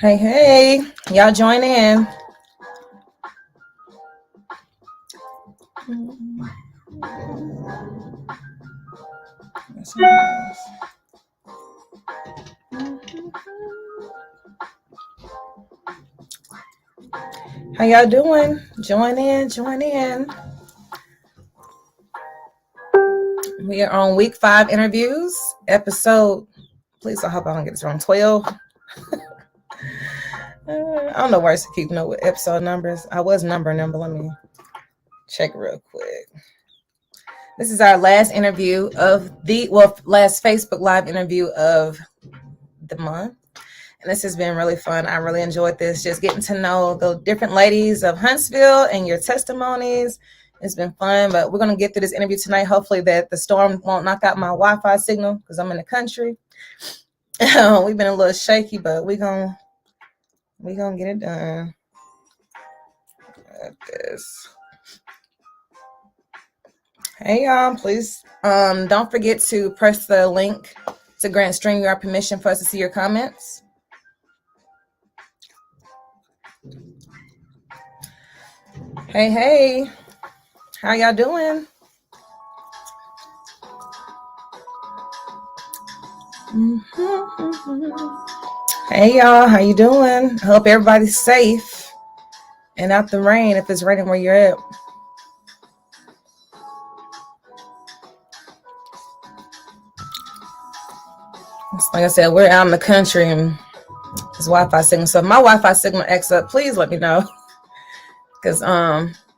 Hey, y'all join in. How y'all doing? Join in. We are on week 5 interviews, episode, please, I hope I don't get this wrong, 12. I don't know where to keep note with episode numbers. I was numbering them, but let me check real quick. This is our last interview of last Facebook Live interview of the month. And this has been really fun. I really enjoyed this, just getting to know the different ladies of Huntsville and your testimonies. It's been fun, but we're going to get through this interview tonight. Hopefully that the storm won't knock out my Wi-Fi signal because I'm in the country. We've been a little shaky, but we're going to get it done. Like this. Hey y'all, please don't forget to press the link to grant StreamYard permission for us to see your comments. Hey, how y'all doing? Hey y'all, how you doing? I hope everybody's safe and out the rain if it's raining where you're at. Like I said, we're out in the country and it's Wi-Fi signal. So if my Wi-Fi signal acts up, please let me know. Because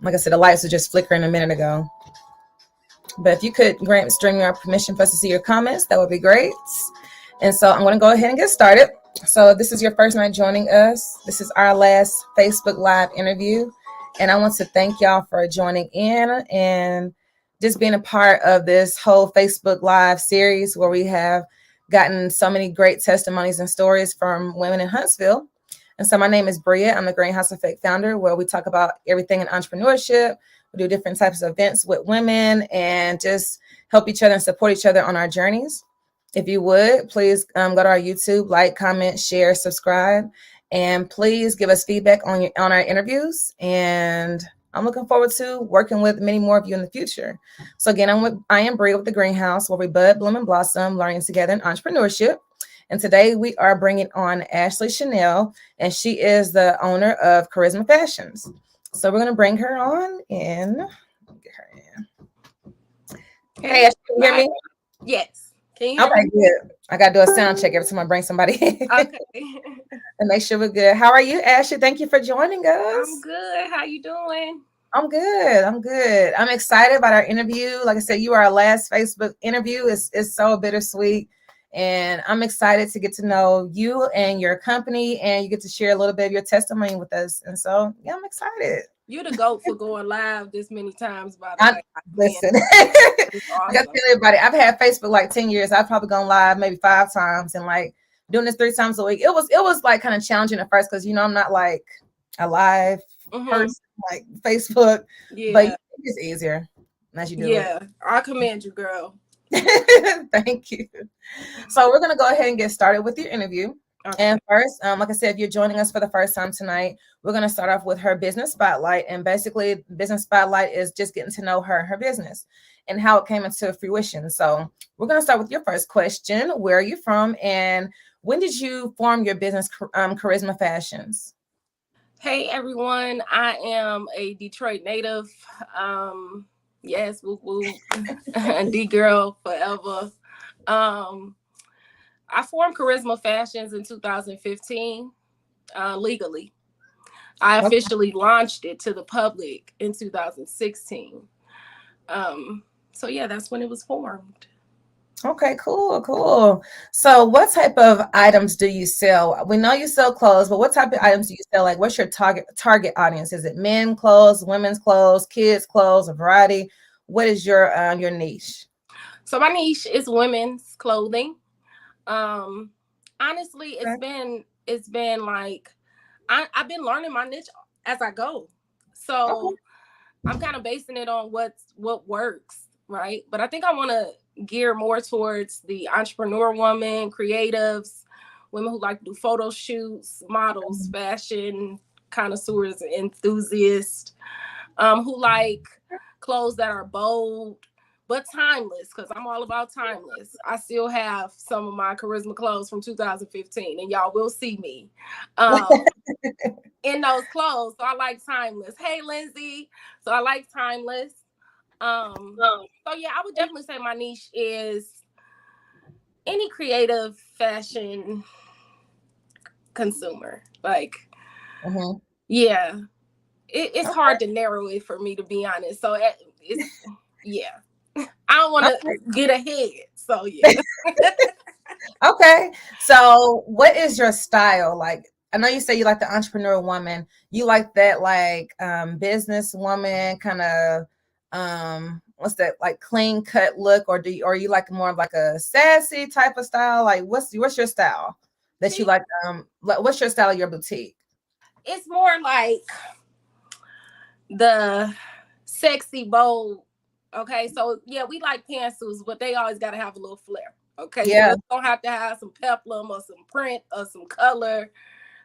like I said, the lights were just flickering a minute ago. But if you could grant StreamYard permission for us to see your comments, that would be great. And so I'm going to go ahead and get started. So if this is your first night joining us, this is our last Facebook Live interview. And I want to thank y'all for joining in and just being a part of this whole Facebook Live series where we have gotten so many great testimonies and stories from women in Huntsville. And so my name is Bria. I'm the Greenhouse Effect founder, where we talk about everything in entrepreneurship. We do different types of events with women and just help each other and support each other on our journeys. If you would, please go to our YouTube, like, comment, share, subscribe, and please give us feedback on our interviews. And I'm looking forward to working with many more of you in the future. So again, I am Bria with the Greenhouse, where we bud, bloom, and blossom, learning together in entrepreneurship. And today we are bringing on Ashley Chenyelle, and she is the owner of Charisma Fashions. So we're going to bring her on and get her in. Hey, Ashley, can you hear me? Yes. Can you hear me? Good. I got to do a sound check every time I bring somebody in. Okay. And make sure we're good. How are you, Ashley? Thank you for joining us. I'm good. How you doing? I'm good. I'm excited about our interview. Like I said, you are our last Facebook interview. It's so bittersweet. And I'm excited to get to know you and your company, and you get to share a little bit of your testimony with us. And so, yeah, I'm excited. You're the GOAT for going live this many times, by the way. Listen, awesome. I got to tell everybody, I've had Facebook like 10 years. I've probably gone live maybe 5 times, and like doing this 3 times a week. It was like kind of challenging at first because, I'm not like a live person like Facebook, but it's easier as you do it. Yeah, I commend you, girl. Thank you. So we're going to go ahead and get started with your interview. Okay. And first, like I said, if you're joining us for the first time tonight, we're going to start off with her business spotlight. And basically, business spotlight is just getting to know her business and how it came into fruition. So we're going to start with your first question. Where are you from? And when did you form your business, Charisma Fashions? Hey, everyone. I am a Detroit native. Yes, woo-woo. D-girl forever. I formed Charisma Fashions in 2015, legally. I officially launched it to the public in 2016. So yeah, that's when it was formed. Okay, cool. So what type of items do you sell? We know you sell clothes, but what type of items do you sell? Like, what's your target audience? Is it men clothes, women's clothes, kids clothes, a variety? What is your niche? So my niche is women's clothing. Honestly, it's been like I've been learning my niche as I go. So Okay. I'm kind of basing it on what works, right? But I think I want to gear more towards the entrepreneur woman, creatives, women who like to do photo shoots, models, fashion connoisseurs, enthusiasts, who like clothes that are bold but timeless, because I'm all about timeless. I still have some of my charisma clothes from 2015, and y'all will see me in those clothes. So I like timeless. Hey, Lindsay. So I like timeless. So yeah, I would definitely say my niche is any creative fashion consumer. Like, yeah, it's hard to narrow it for me, to be honest. So it's yeah. I don't want to get ahead. So yeah. Okay. So what is your style? Like, I know you say you like the entrepreneur woman. You like that like business woman kind of what's that, like clean cut look, or or you like more of like a sassy type of style? Like what's your style that you like what's your style of your boutique? It's more like the sexy bold. Okay, so yeah, we like pantsuits, but they always got to have a little flair. Okay, Yeah. so it's gonna have to have some peplum or some print or some color,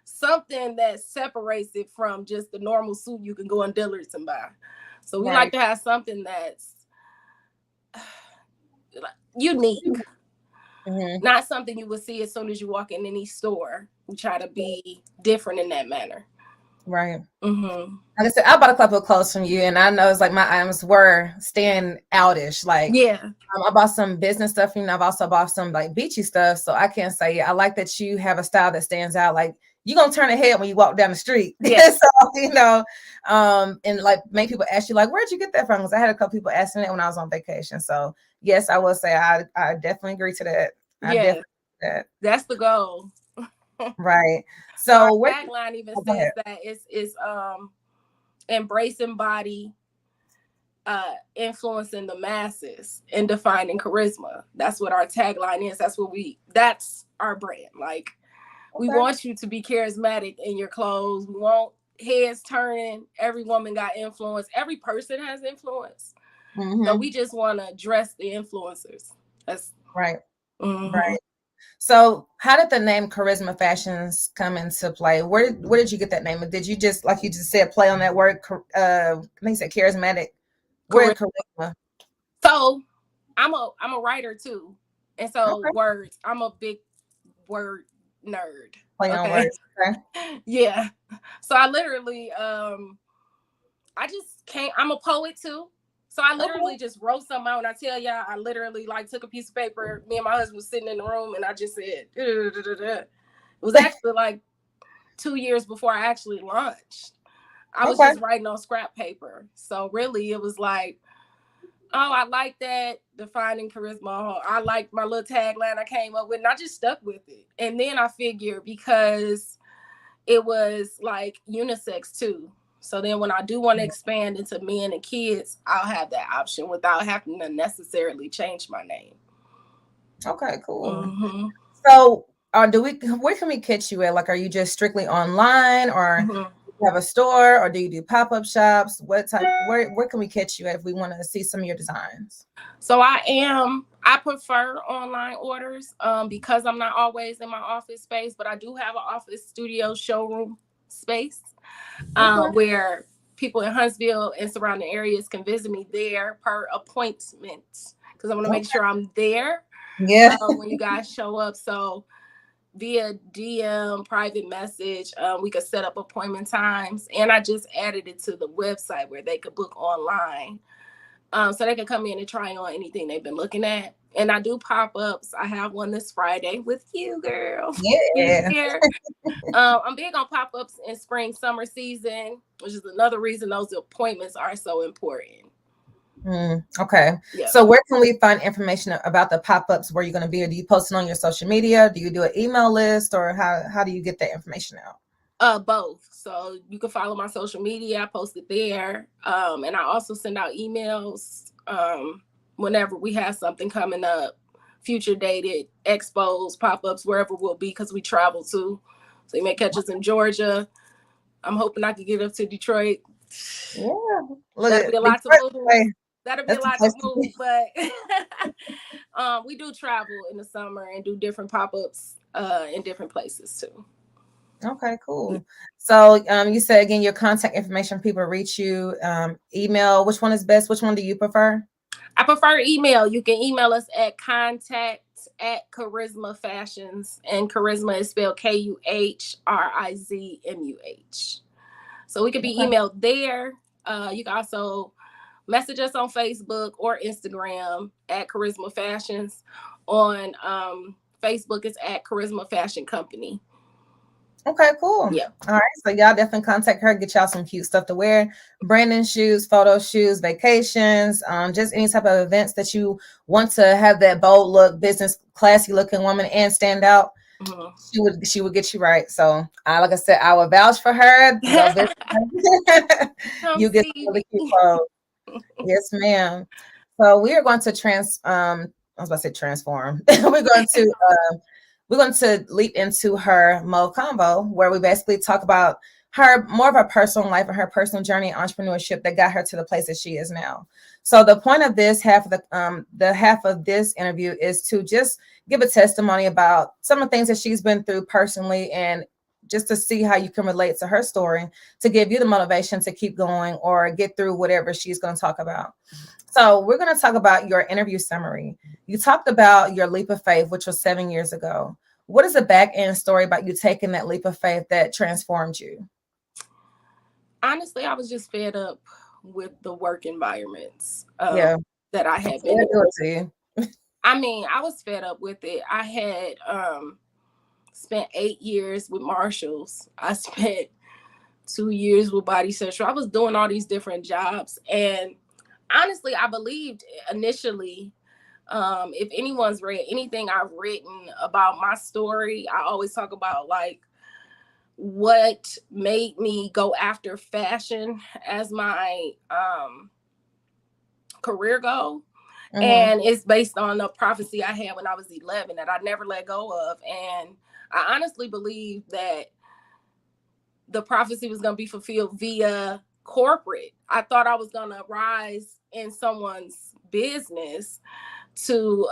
something that separates it from just the normal suit you can go on Dillard's and buy. So we like to have something that's unique, not something you would see as soon as you walk in any store. We try to be different in that manner. Right. Like I said, I bought a couple of clothes from you, and I know it's like my items were stand outish. Like, yeah, I bought some business stuff. You know, I've also bought some like beachy stuff. So I can't say I like that you have a style that stands out. Like you're gonna turn a head when you walk down the street. Yeah. So you know, and like make people ask you like, where'd you get that from? Because I had a couple people asking that when I was on vacation. So yes, I will say I definitely agree to that. I definitely agree to that. That's the goal. Right. So So our tagline even says that it's embracing body, influencing the masses, and defining charisma. That's what our tagline is. That's our brand. Like we want you to be charismatic in your clothes. We want heads turning. Every woman got influence. Every person has influence. So we just want to address the influencers. That's right. Right. So how did the name Charisma Fashions come into play? Where did you get that name? Did you just, like you just said, play on that word? I think you said charismatic. Where charisma? So I'm a writer too, and so words. I'm a big word nerd. Play on words. Okay. Yeah. So I literally, I just can't. I'm a poet too. So I literally just wrote something out, and I tell y'all, I literally like took a piece of paper. Me and my husband was sitting in the room, and I just said, it was actually like 2 years before I actually launched. I was just writing on scrap paper. So really, it was like, oh, I like that, defining charisma. I like my little tagline I came up with, and I just stuck with it. And then I figured because it was like unisex too. So then when I do want to expand into men and kids, I'll have that option without having to necessarily change my name. Okay, cool. So where can we catch you at? Like, are you just strictly online, or do you have a store, or do you do pop-up shops? What type, where can we catch you at if we want to see some of your designs? So I prefer online orders because I'm not always in my office space, but I do have an office studio showroom space where people in Huntsville and surrounding areas can visit me there per appointment, because I want to make sure I'm there when you guys show up. So via DM, private message, we could set up appointment times, and I just added it to the website where they could book online. So they can come in and try on anything they've been looking at. And I do pop-ups. I have one this Friday with you, girl. Yeah. I'm big on pop-ups in spring, summer season, which is another reason those appointments are so important. Okay. Yeah. So where can we find information about the pop-ups, where you're going to be? Or do you post it on your social media? Do you do an email list, or how do you get that information out? Both. So you can follow my social media. I post it there. And I also send out emails whenever we have something coming up, future dated expos, pop-ups, wherever we'll be, because we travel too. So you may catch us in Georgia, I'm hoping I can get up to Detroit. Yeah. Look That'll at be a lot to Detroit. move. Hey, That'll be a that's the lot to place to move, be. but we do travel in the summer and do different pop-ups in different places too. Okay, cool. So you said again your contact information, people reach you, email. Which one is best? Which one do you prefer? I prefer email. You can email us at contact@Charisma Fashions, and charisma is spelled Kuhrizmuh. So we could be Okay. emailed there. You can also message us on Facebook or Instagram at Charisma Fashions. On Facebook, it's at Charisma Fashion Company. Okay, cool. Yeah. All right. So y'all definitely contact her, get y'all some cute stuff to wear. Brandon shoes, photo shoots, vacations, just any type of events that you want to have that bold look, business classy looking woman and stand out. Mm-hmm. She would get you right. So like I said, I will vouch for her. Go visit her. Come You get see some really cute me. clothes. Yes, ma'am. So we are going to I was about to say transform. We're going to leap into her Mauve Convo, where we basically talk about her more of her personal life and her personal journey entrepreneurship that got her to the place that she is now. So the point of this half of the half of this interview is to just give a testimony about some of the things that she's been through personally, and just to see how you can relate to her story to give you the motivation to keep going or get through whatever she's going to talk about. So we're going to talk about your interview summary. You talked about your leap of faith, which was 7 years ago. What is the back end story about you taking that leap of faith that transformed you? Honestly, I was just fed up with the work environments Yeah, that I had been I in. do it to you. I mean, I was fed up with it. I had spent 8 years with Marshalls. I spent 2 years with Body Central. I was doing all these different jobs. And honestly, I believed initially, if anyone's read anything I've written about my story, I always talk about like what made me go after fashion as my career goal. Mm-hmm. And it's based on a prophecy I had when I was 11 that I never let go of. And I honestly believe that the prophecy was going to be fulfilled via corporate. I thought I was going to rise in someone's business to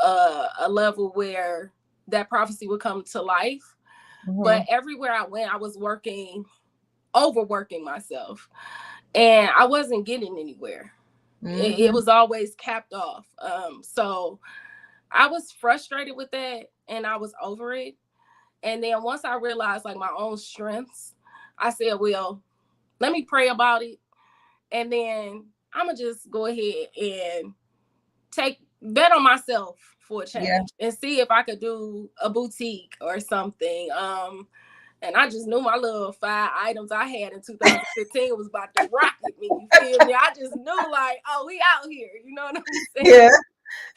a level where that prophecy would come to life. Mm-hmm. But everywhere I went, I was overworking myself, and I wasn't getting anywhere. Mm-hmm. It was always capped off. So I was frustrated with that, and I was over it. And then once I realized like my own strengths, I said, well, let me pray about it. And then I'm going to just go ahead and bet on myself for a change and see if I could do a boutique or something. And I just knew my little 5 items I had in 2015 was about to rocket me. You feel me? I just knew like, oh, we out here. You know what I'm saying?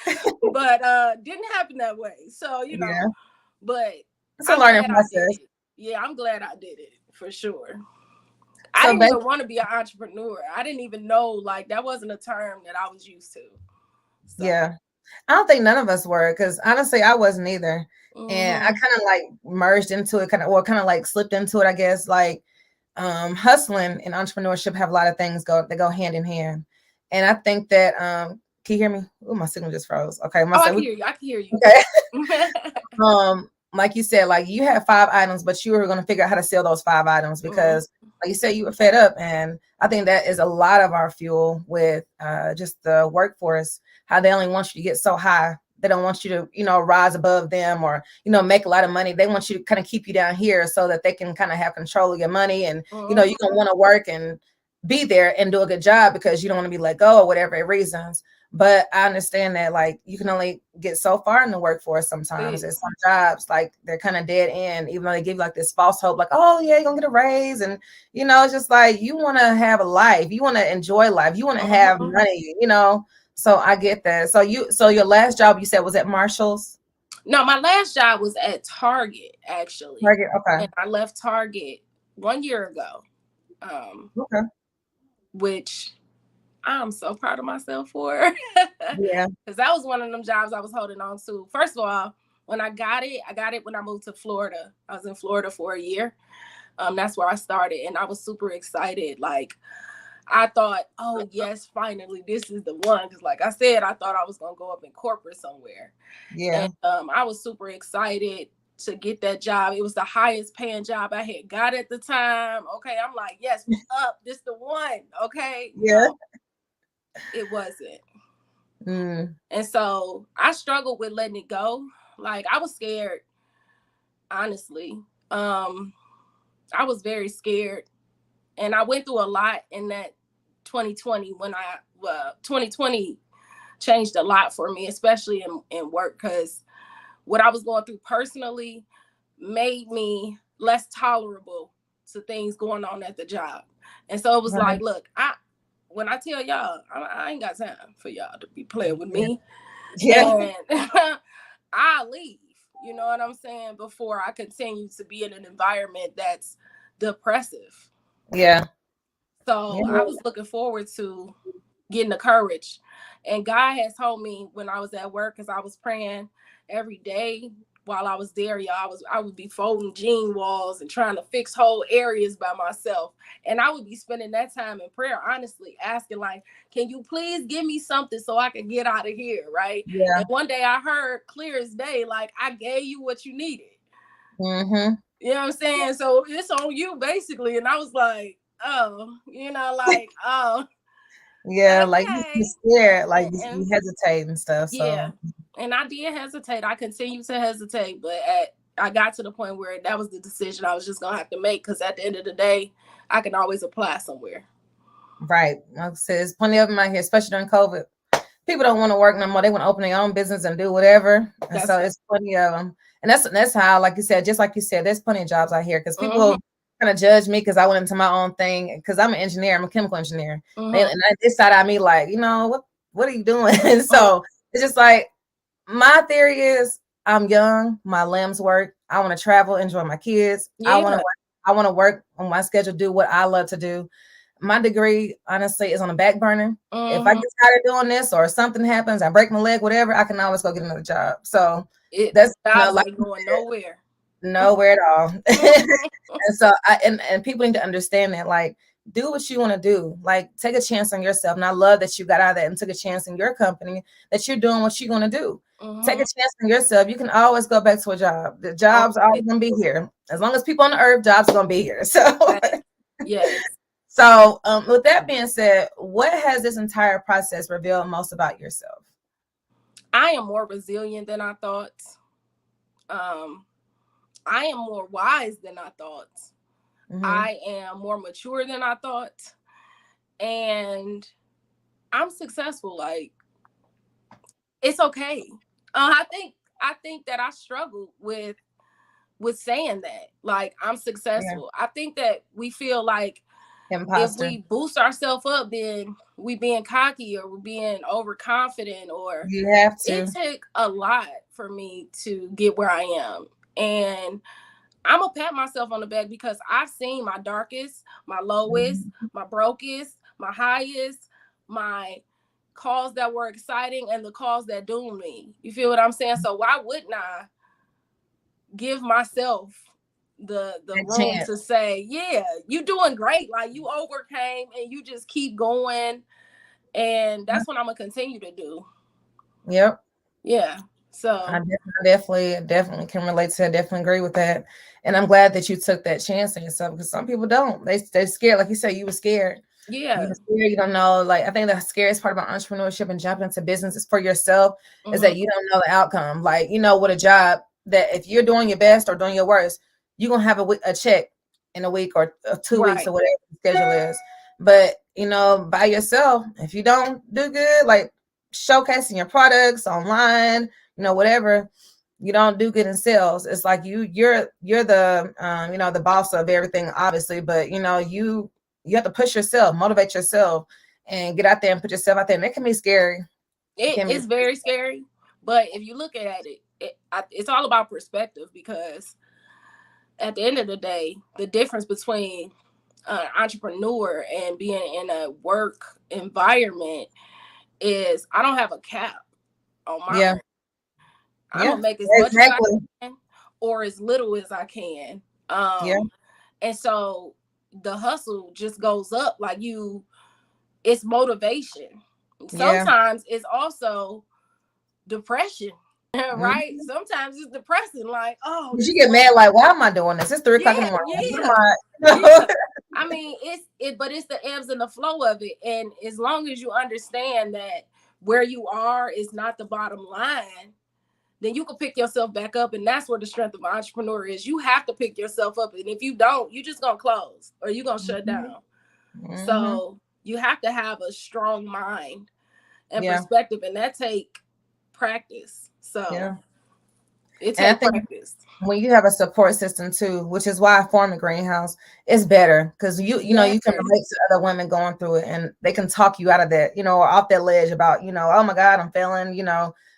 Yeah. But didn't happen that way. So, you know, but it's a learning process. Yeah, I'm glad I did it for sure. I didn't even want to be an entrepreneur. I didn't even know, like, that wasn't a term that I was used to. So. Yeah. I don't think none of us were, because honestly, I wasn't either. Mm-hmm. And I kind of like merged into it, kind of like slipped into it, I guess. Like hustling and entrepreneurship have a lot of things that go hand in hand. And I think that can you hear me? Oh, my signal just froze. Okay. I can hear you. I can hear you. Okay. Like you said, like you had 5 items, but you were going to figure out how to sell those 5 items because like you said, you were fed up. And I think that is a lot of our fuel with just the workforce, how they only want you to get so high. They don't want you to, you know, rise above them or, you know, make a lot of money. They want you to kind of keep you down here so that they can kind of have control of your money. And, you know, you don't want to work and be there and do a good job because you don't want to be let go or whatever reasons. But I understand that like you can only get so far in the workforce sometimes. There's some jobs like they're kind of dead end, even though they give you like this false hope, like, oh yeah, you're gonna get a raise. And you know, it's just like you want to have a life, you want to enjoy life, you want to have money, you know. So I get that. So your last job you said was at Marshall's? No, my last job was at Target, actually. Target, okay. And I left Target 1 year ago. Okay. Which I'm so proud of myself for. Yeah. Because that was one of them jobs I was holding on to. First of all, when I got it when I moved to Florida. I was in Florida for a year. That's where I started, and I was super excited. Like, I thought, oh yes, finally, this is the one. Because, like I said, I thought I was gonna go up in corporate somewhere. Yeah. And I was super excited to get that job. It was the highest paying job I had got at the time. Okay, I'm like, yes, what's up? This the one. Okay, Yeah. no, it wasn't. Mm. And so I struggled with letting it go. Like, I was scared, honestly. I was very scared, and I went through a lot in that 2020 when 2020 changed a lot for me, especially in work, because what I was going through personally made me less tolerable to things going on at the job. And so it was Right. like, look, when I tell y'all, I ain't got time for y'all to be playing with me. Yeah. And I'll leave, you know what I'm saying, before I continue to be in an environment that's depressive. Yeah. So I was looking forward to getting the courage. And God has told me when I was at work, because I was praying every day while I was there, y'all, I would be folding jean walls and trying to fix whole areas by myself. And I would be spending that time in prayer, honestly, asking, like, can you please give me something so I can get out of here, right? Yeah. And one day I heard clear as day, like, I gave you what you needed. Mm-hmm. You know what I'm saying? So it's on you, basically. And I was like, oh, like, oh. Yeah, like you Okay. scared, like you And hesitate and stuff. yeah, So and I did hesitate. I continued to hesitate, but I got to the point where that was the decision I was just gonna have to make, because at the end of the day, I can always apply somewhere. right. Like I said, there's plenty of them out here, especially during COVID. People don't want to work no more. They want to open their own business and do whatever. And That's so it's plenty of them. And that's how, like you said, just like you said, there's plenty of jobs out here because people kind of judge me because I went into my own thing because I'm an engineer. I'm a chemical engineer. And this side of me, like, what are you doing? And so it's just like, my theory is I'm young, my limbs work. I want to travel, enjoy my kids. Yeah. I want to work on my schedule, do what I love to do. My degree, honestly, is on the back burner. If I get tired of doing this or something happens, I break my leg, whatever, I can always go get another job. So that's jobs ain't going nowhere. Nowhere at all. And so and people need to understand that, like, do what you want to do. Like, take a chance on yourself. And I love that you got out of that and took a chance in your company, that you're doing what you're going to do. Take a chance on yourself. You can always go back to a job. The jobs are always going to be here. As long as people on the earth, jobs are going to be here. So, yes. So with that being said, what has this entire process revealed most about yourself? I am more resilient than I thought. I am more wise than I thought. I am more mature than I thought. And I'm successful. Like, it's okay. I think that I struggled with saying that. Like, I'm successful. Yeah. I think that we feel like imposter. If we boost ourselves up, then we being cocky or we're being overconfident, or you have to. It took a lot for me to get where I am. And I'm gonna pat myself on the back because I've seen my darkest, my lowest, my brokest, my highest, my calls that were exciting and the calls that doomed me. You feel what I'm saying? So why wouldn't I give myself the room to say, yeah, you're doing great. Like, you overcame and you just keep going. And that's what I'm gonna continue to do. Yep. Yeah. So I definitely can relate to that. Definitely agree with that. And I'm glad that you took that chance on yourself, because some people don't. They're scared. Like you said, you were scared. Yeah. You were scared. You don't know. Like, I think the scariest part about entrepreneurship and jumping into business is for yourself, is that you don't know the outcome. Like, with a job, that if you're doing your best or doing your worst, you're going to have a check in a week or 2 weeks or whatever the schedule is. But, by yourself, if you don't do good, like showcasing your products online, whatever, you don't do good in sales. It's like you're the the boss of everything, obviously, but you have to push yourself, motivate yourself, and get out there and put yourself out there. And it can be scary. It's very scary. But if you look at it, it's all about perspective, because at the end of the day, the difference between an entrepreneur and being in a work environment is I don't have a cap on my rent. I'm gonna make as much as I can or as little as I can. And so the hustle just goes up. Like it's motivation. Sometimes it's also depression, right? Sometimes it's depressing. Like, oh, you get mad, like, why am I doing this? It's 3 o'clock in the morning. Yeah. I mean, but it's the ebbs and the flow of it. And as long as you understand that where you are is not the bottom line, then you can pick yourself back up. And that's where the strength of an entrepreneur is. You have to pick yourself up. And if you don't, you just gonna close or you're gonna shut down. So you have to have a strong mind and perspective, and that take practice. So it takes practice. When you have a support system too, which is why I formed the greenhouse, it's better because you know you can relate to other women going through it, and they can talk you out of that, or off that ledge about, oh my God, I'm failing,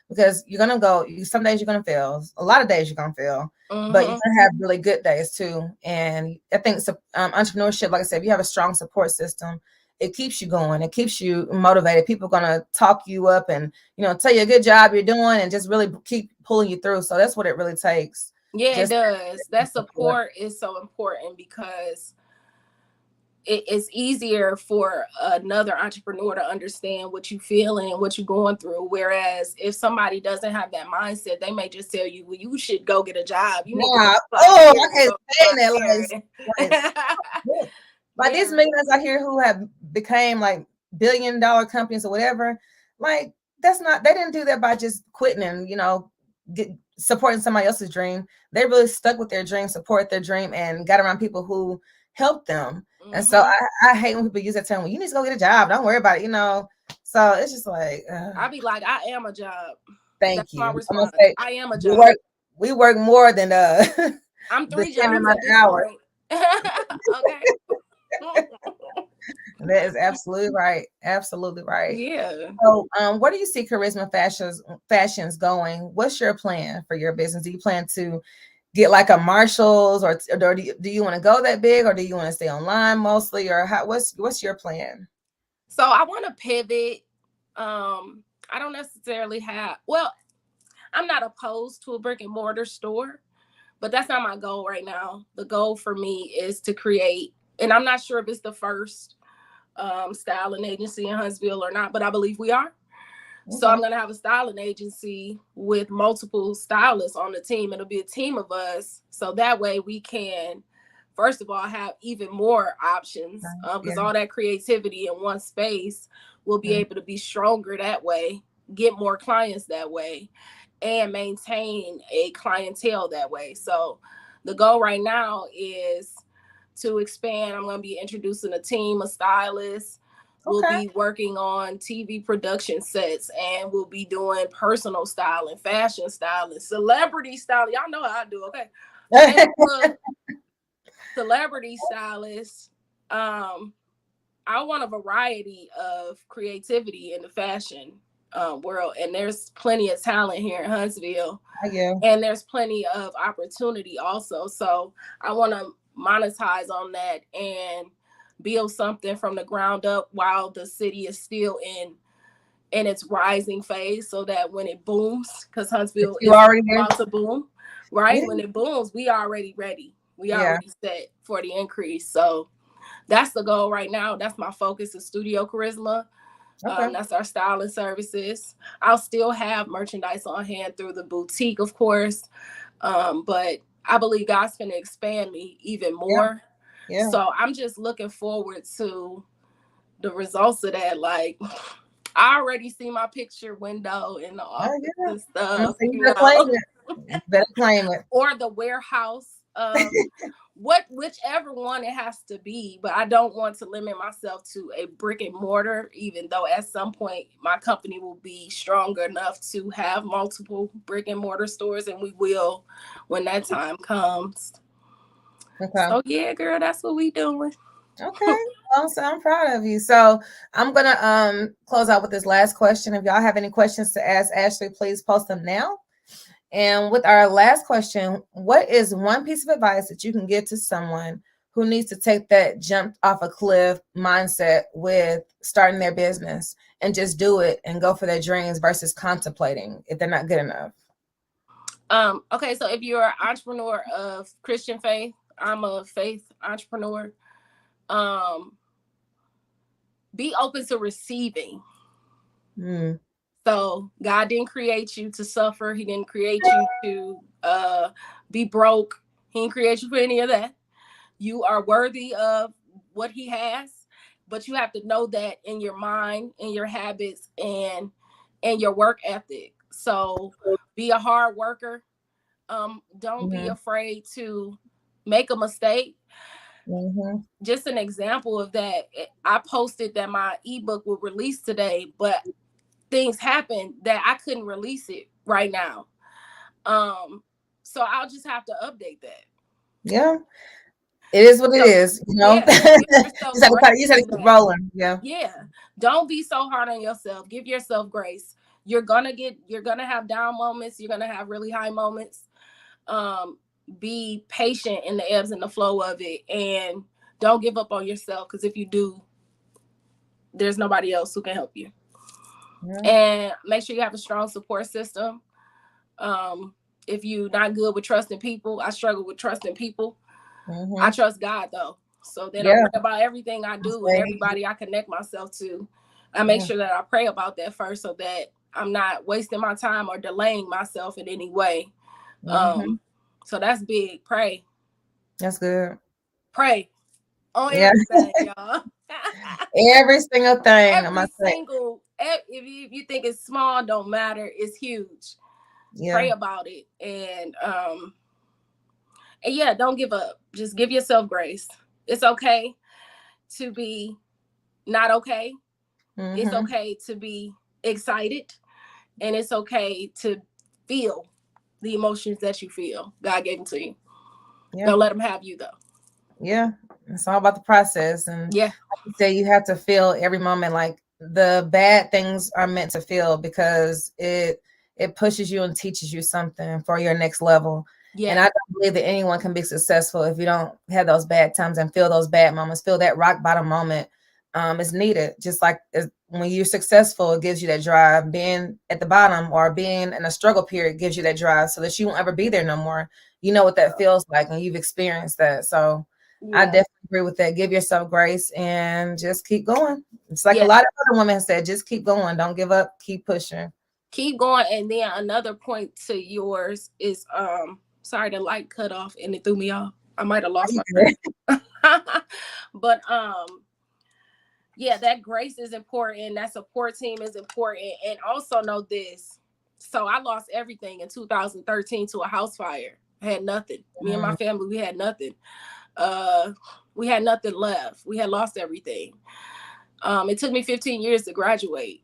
because you're gonna go. Some days you're gonna fail. A lot of days you're gonna fail, but you're gonna have really good days too. And I think entrepreneurship, like I said, if you have a strong support system, it keeps you going. It keeps you motivated. People are gonna talk you up and tell you a good job you're doing, and just really keep pulling you through. So that's what it really takes. Yeah, it does. That support is so important because it's easier for another entrepreneur to understand what you feel and what you're going through. Whereas if somebody doesn't have that mindset, they may just tell you, well, you should go get a job. You need to I can't stand that. Like these millionaires out here who have became like billion-dollar companies or whatever, like they didn't do that by just quitting and, supporting somebody else's dream. They really stuck with their dream, support their dream, and got around people who helped them. And so I hate when people use that term, well, you need to go get a job. Don't worry about it, So it's just like, I'd be like, I am a job. Thank you. My response. I am a job. We work more than I'm 3 jobs at this point. Okay. That is absolutely right. Absolutely right. Yeah. So where do you see Charisma Fashions going? What's your plan for your business? Do you plan to get like a Marshalls, or do you want to go that big, or do you want to stay online mostly, or what's your plan? So I want to pivot. I don't necessarily I'm not opposed to a brick and mortar store, but that's not my goal right now. The goal for me is to create, and I'm not sure if it's the first styling agency in Huntsville or not, but I believe we are. Okay. So I'm going to have a styling agency with multiple stylists on the team. It'll be a team of us. So that way we can, first of all, have even more options, because all that creativity in one space will be able to be stronger that way, get more clients that way, and maintain a clientele that way. So the goal right now is to expand. I'm going to be introducing a team of stylists. We'll be working on TV production sets, and we'll be doing personal styling, fashion styling, celebrity styling. Y'all know how I do, okay? Celebrity stylists. I want a variety of creativity in the fashion world, and there's plenty of talent here in Huntsville. And there's plenty of opportunity also. So I want to monetize on that and build something from the ground up while the city is still in its rising phase, so that when it booms, because Huntsville is about to boom, right? Yeah. When it booms, we are already ready. We are already set for the increase. So that's the goal right now. That's my focus, is Studio Charisma. That's our styling services. I'll still have merchandise on hand through the boutique, of course. But I believe God's going to expand me even more. Yeah. So I'm just looking forward to the results of that. Like, I already see my picture window in the office and stuff. Better claim it. Or the warehouse. Whichever one it has to be, but I don't want to limit myself to a brick and mortar, even though at some point my company will be strong enough to have multiple brick and mortar stores, and we will when that time comes. Okay. So yeah, girl, that's what we doing. Okay. Awesome. I'm proud of you. So I'm gonna close out with this last question. If y'all have any questions to ask Ashley, please post them now. And with our last question, what is one piece of advice that you can give to someone who needs to take that jump off a cliff mindset with starting their business and just do it and go for their dreams versus contemplating if they're not good enough? Okay, so if you're an entrepreneur of Christian faith I'm a faith entrepreneur. Be open to receiving. So God didn't create you to suffer. He didn't create you to be broke. He didn't create you for any of that. You are worthy of what he has, but you have to know that in your mind, in your habits, and your work ethic. So be a hard worker. Don't be afraid to make a mistake. Just an example of that, I posted that my ebook will release today, but things happened that I couldn't release it right now. So I'll just have to update that. Yeah. It is what it is, you know. Yeah, you just have to keep rolling. Yeah. Don't be so hard on yourself. Give yourself grace. You're gonna have down moments. You're gonna have really high moments. Be patient in the ebbs and the flow of it, and don't give up on yourself, because if you do, there's nobody else who can help you. Yeah. And make sure you have a strong support system. If you're not good with trusting people, I struggle with trusting people. I trust God though. So then I pray about everything I do and everybody I connect myself to. I make sure that I pray about that first, so that I'm not wasting my time or delaying myself in any way. So that's big. Pray. That's good. Pray on everything, y'all. Every single thing. If you think it's small, don't matter. It's huge. Pray about it. And don't give up. Just give yourself grace. It's okay to be not okay. It's okay to be excited. And it's okay to feel the emotions that you feel. God gave them to you. Don't let them have you though. Yeah. It's all about the process. And like you say, you have to feel every moment. Like the bad things are meant to feel, because it pushes you and teaches you something for your next level. Yeah. And I don't believe that anyone can be successful if you don't have those bad times and feel those bad moments, feel that rock bottom moment. It's needed. Just like when you're successful, it gives you that drive. Being at the bottom or being in a struggle period gives you that drive, so that you won't ever be there no more. You know what that feels like, and you've experienced that. So I definitely agree with that. Give yourself grace and just keep going. It's like a lot of other women have said, just keep going. Don't give up. Keep pushing. Keep going. And then another point to yours is, sorry, the light cut off and it threw me off. I might have lost my but that grace is important. That support team is important. And also know this. So I lost everything in 2013 to a house fire. I had nothing. Me and my family, we had nothing. We had nothing left. We had lost everything. It took me 15 years to graduate.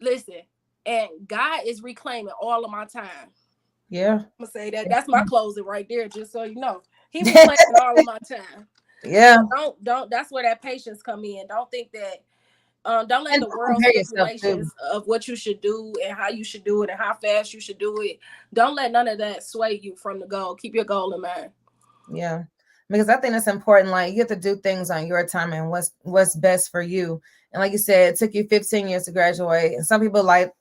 Listen, and God is reclaiming all of my time. Yeah. I'm gonna say that. That's my closing right there, just so you know. He reclaiming all of my time. Yeah. So don't that's where that patience come in. Don't think that don't let the world's stipulations of what you should do and how you should do it and how fast you should do it. Don't let none of that sway you from the goal. Keep your goal in mind. Yeah. Because I think it's important. Like, you have to do things on your time and what's best for you. And like you said, it took you 15 years to graduate. And some people like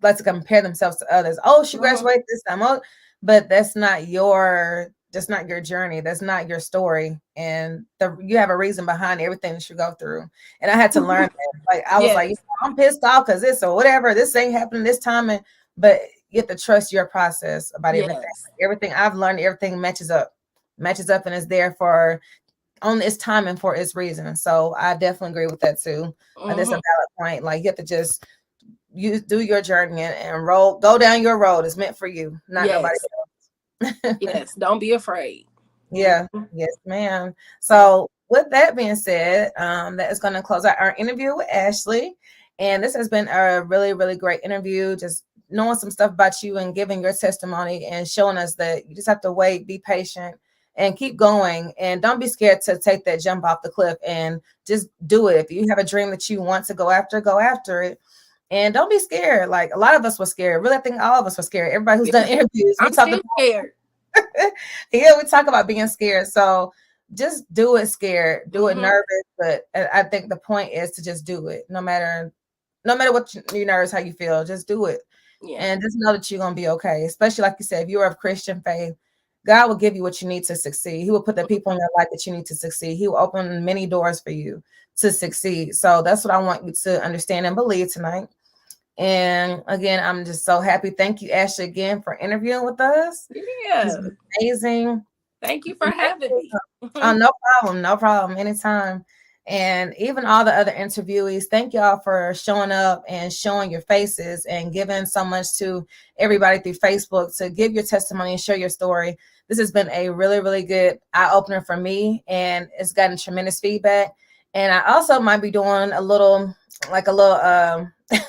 to compare themselves to others. Oh, she graduated this time. Oh, but that's not your journey. That's not your story. And you have a reason behind everything that you go through. And I had to learn that. Like, I was like, I'm pissed off because this or whatever. This ain't happening this time. But you have to trust your process about everything. Everything I've learned, everything matches up and is there for on its time and for its reason. So I definitely agree with that too. That's a valid point. Like, you have to just do your journey and go down your road. It's meant for you, not nobody else. Yes, don't be afraid. Yes, ma'am. So with that being said, that is going to close out our interview with Ashley. And this has been a really, really great interview. Just knowing some stuff about you and giving your testimony and showing us that you just have to wait, be patient, and keep going. And don't be scared to take that jump off the cliff and just do it. If you have a dream that you want to go after it. And don't be scared. Like, a lot of us were scared. Really, I think all of us were scared. Everybody who's done interviews, I'm still scared. We talk about being scared. So just do it scared. Do it nervous. But I think the point is to just do it. No matter what your nerves, how you feel, just do it. Yeah. And just know that you're going to be okay. Especially like you said, if you're of Christian faith, God will give you what you need to succeed. He will put the people in your life that you need to succeed. He will open many doors for you to succeed. So that's what I want you to understand and believe tonight. And again, I'm just so happy. Thank you, Ashley, again for interviewing with us. Yeah. It's been amazing. Thank you for having me. Oh, no problem. No problem. Anytime. And even all the other interviewees, thank y'all for showing up and showing your faces and giving so much to everybody through Facebook to give your testimony and share your story. This has been a really, really good eye-opener for me, and it's gotten tremendous feedback. And I also might be doing a little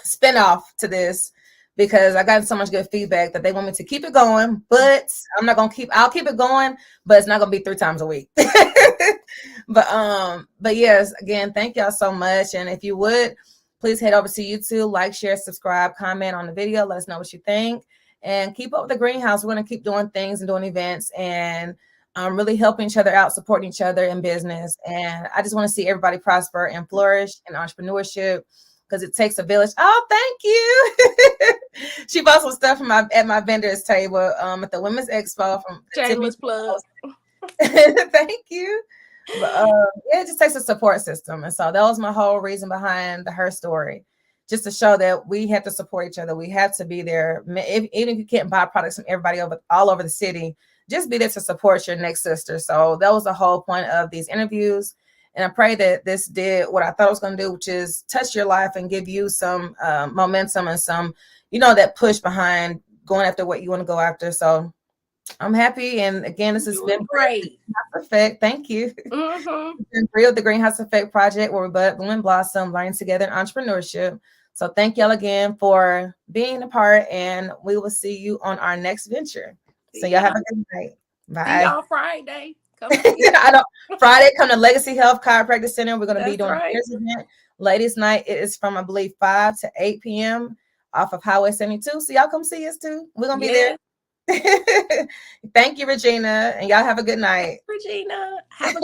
spin-off to this, because I got so much good feedback that they want me to keep it going, but I'll keep it going, but it's not gonna be 3 times a week. But yes, again, thank y'all so much. And if you would, please head over to YouTube, like, share, subscribe, comment on the video, let us know what you think, and keep up with the greenhouse. We're gonna keep doing things and doing events and really helping each other out, supporting each other in business. And I just want to see everybody prosper and flourish in entrepreneurship, because it takes a village. Oh, thank you. She bought some stuff from at my vendor's table at the Women's Expo from Shameless plug. Thank you. But yeah, it just takes a support system. And so that was my whole reason behind Her Story, just to show that we have to support each other. We have to be there. Even if you can't buy products from everybody all over the city, just be there to support your next sister. So that was the whole point of these interviews. And I pray that this did what I thought it was going to do, which is touch your life and give you some momentum and some, that push behind going after what you want to go after. So I'm happy. And again, this has been great. Effect. Thank you. It's been the Greenhouse Effect Project, where we bud, bloom, and blossom, learning together in entrepreneurship. So thank y'all again for being a part, and we will see you on our next venture. So y'all have a good night. Bye. See y'all Friday. Friday, come to Legacy Health Chiropractic Center. We're going to be doing right. a event. Ladies' night, it is from, I believe, 5 to 8 p.m. off of Highway 72. So y'all come see us too. We're going to be there. Thank you, Regina. And y'all have a good night. Regina, have a good